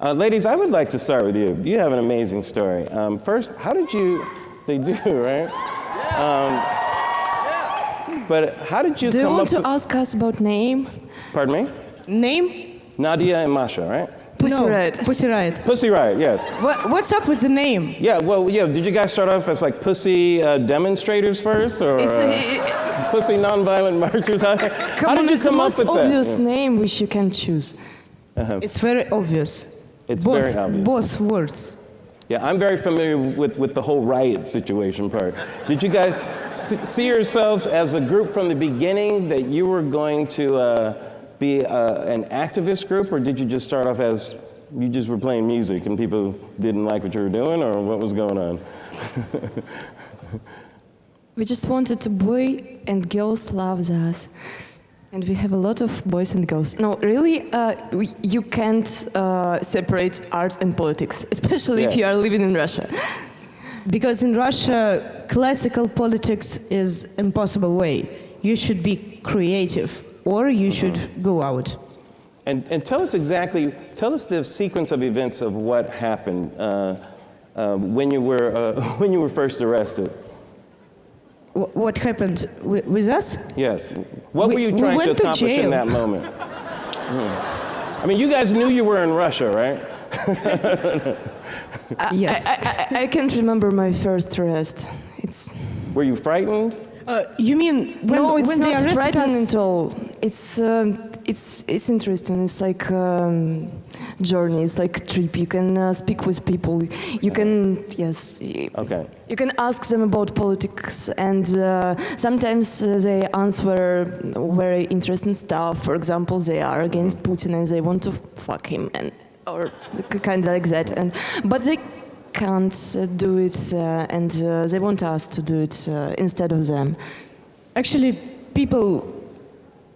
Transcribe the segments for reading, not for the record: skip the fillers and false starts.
Ladies, I would like to start with you. You have an amazing story. First, how did you, they do, right? But how did you Do you come want up to ask us about name? Pardon me? Name? Nadia and Masha, right? Pussy Riot. Pussy Riot. Pussy Riot, yes. What's up with the name? Yeah, well, yeah, did you guys start off as like pussy demonstrators first, or pussy nonviolent marchers? How did you It's the come up most with that? obvious name which you can choose. It's very obvious. It's both, very obvious. Both words. Yeah, I'm very familiar with the whole riot situation part. Did you guys see yourselves as a group from the beginning that you were going to be an activist group, or did you just start off as you just were playing music and people didn't like what you were doing, or what was going on? We just wanted to boy and girls love us. And we have a lot of boys and girls. No, really, you can't separate art and politics, especially if you are living in Russia. Because in Russia, classical politics is impossible way. You should be creative, or you should go out. And tell us exactly, tell us the sequence of events of what happened when you were first arrested. What happened with us? Yes. What were you trying to accomplish in that moment? I mean, you guys knew you were in Russia, right? Yes. I can't remember my first arrest. Were you frightened? You mean when, no, it's when they not arrested frightening us? at all. It's interesting. It's like journey. It's like trip. You can speak with people. You can Okay. You can ask them about politics, and sometimes they answer very interesting stuff. For example, they are against Putin and they want to fuck him, or kind of like that. But they can't do it, and they want us to do it instead of them. Actually, people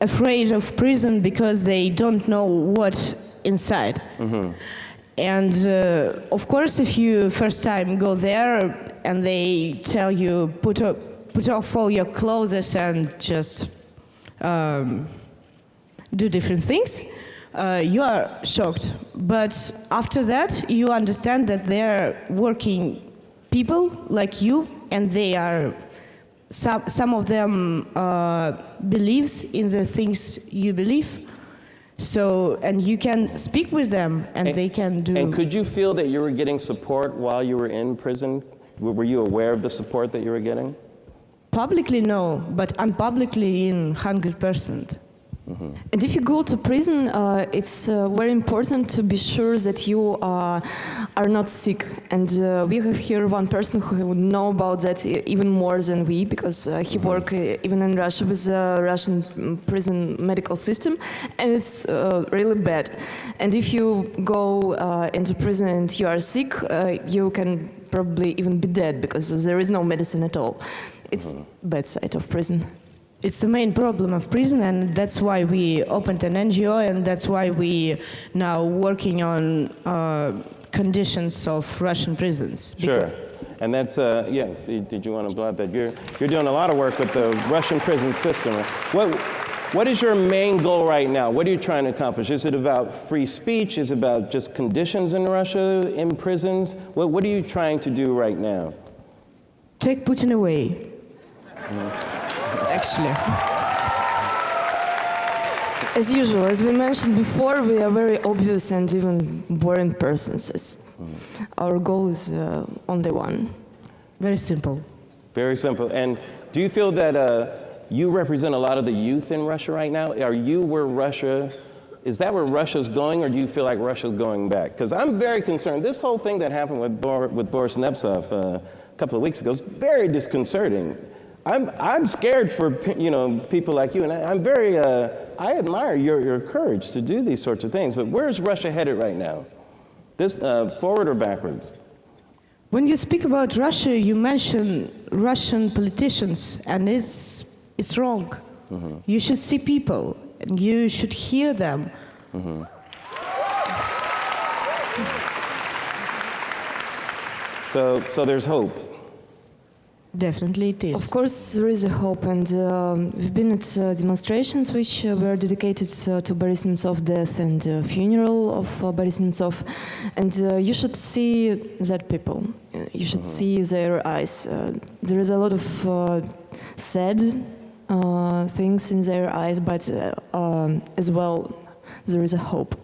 afraid of prison because they don't know what's inside. And of course, if you first time go there and they tell you put off all your clothes and just do different things, you are shocked. But after that, you understand that they're working people like you, and they are some of them believes in the things you believe. So, and you can speak with them, and they can do. And could you feel that you were getting support while you were in prison? Were you aware of the support that you were getting? Publicly, no, but unpublicly in 100%. And if you go to prison, it's very important to be sure that you are not sick. And we have here one person who would know about that even more than we, because he works even in Russia with the Russian prison medical system, and it's really bad. And if you go into prison and you are sick, you can probably even be dead, because there is no medicine at all. It's bad side of prison. It's the main problem of prison, and that's why we opened an NGO, and that's why we now working on conditions of Russian prisons. Sure, and that's yeah. Did you want to blab that? You're doing a lot of work with the Russian prison system. What is your main goal right now? What are you trying to accomplish? Is it about free speech? Is it about just conditions in Russia, in prisons? What are you trying to do right now? Take Putin away. Actually. As usual, as we mentioned before, we are very obvious and even boring persons. Our goal is only one. Very simple. Very simple. And do you feel that you represent a lot of the youth in Russia right now? Are you where Russia, is that where Russia's going, or do you feel like Russia's going back? Because I'm very concerned. This whole thing that happened with Boris Nemtsov a couple of weeks ago is very disconcerting. I'm scared for people like you, and I'm very I admire your courage to do these sorts of things. But where is Russia headed right now? This forward or backwards? When you speak about Russia, you mention Russian politicians, and it's wrong. You should see people, and you should hear them. So there's hope. Definitely it is. Of course, there is a hope, and we've been at demonstrations which were dedicated to Boris Nemtsov's death and funeral of Boris Nemtsov, and you should see that people. You should see their eyes. There is a lot of sad things in their eyes, but as well, there is a hope.